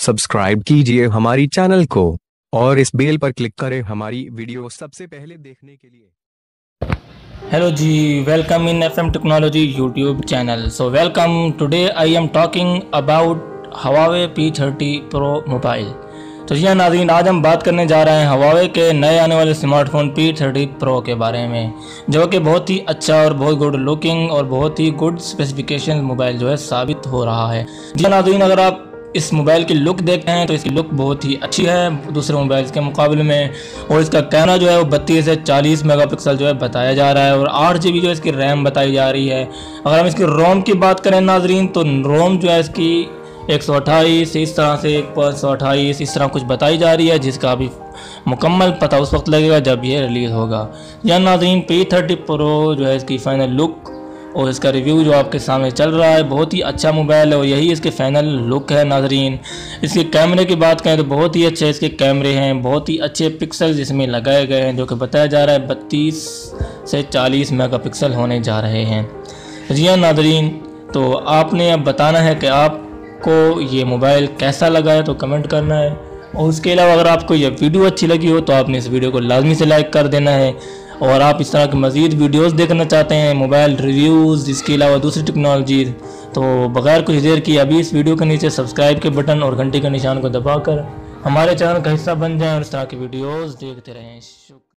Subscribe कीजिए हमारी channel को और इस बेल पर क्लिक करें हमारी वीडियो सबसे पहले देखने के लिए। Hello G, welcome in FM Technology YouTube channel. So welcome. Today I am talking about Huawei P30 Pro Mobile. तो जी नाज़रीन, आज हम बात करने जा रहे हैं Huawei के नए आने वाले स्मार्टफोन P30 Pro के बारे में, जो कि बहुत ही अच्छा और बहुत गुड लुकिंग और बहुत ही गुड स्पेसिफिकेशन मोबाइल जो है साबित हो रहा है। जी नाज़रीन, अगर आप इस मोबाइल की लुक देखते हैं तो इसकी लुक बहुत ही अच्छी है दूसरे मोबाइल्स के मुकाबले में, और इसका कैमरा जो है वो 32 से 40 मेगापिक्सल जो है बताया जा रहा है, और 8 GB जो है इसकी रैम बताई जा रही है। अगर हम इसकी रोम की बात करें नाजरीन, तो रोम जो है इसकी 128 इस तरह से 528 इस तरह कुछ बताई जा रही है, जिसका अभी मुकम्मल पता उस वक्त लगेगा जब ये रिलीज़ होगा। या नाजरीन, P30 Pro जो है इसकी फ़ाइनल लुक और इसका रिव्यू जो आपके सामने चल रहा है, बहुत ही अच्छा मोबाइल है और यही इसके फाइनल लुक है नाजरीन। इसके कैमरे की बात करें तो बहुत ही अच्छे इसके कैमरे हैं, बहुत ही अच्छे पिक्सल्स इसमें लगाए गए हैं, जो कि बताया जा रहा है 32 से 40 मेगापिक्सल होने जा रहे हैं। जी हाँ नाजरीन, तो आपने अब बताना है कि आपको ये मोबाइल कैसा लगा है, तो कमेंट करना है। और उसके अलावा अगर आपको ये वीडियो अच्छी लगी हो तो आपने इस वीडियो को लाजमी से लाइक कर देना है, और आप इस तरह की मज़ीद वीडियोस देखना चाहते हैं, मोबाइल रिव्यूज़, इसके अलावा दूसरी टेक्नोलॉजी, तो बगैर कुछ देर की अभी इस वीडियो के नीचे सब्सक्राइब के बटन और घंटी के निशान को दबाकर हमारे चैनल का हिस्सा बन जाएं और इस तरह की वीडियोस देखते रहें। शुक्रिया।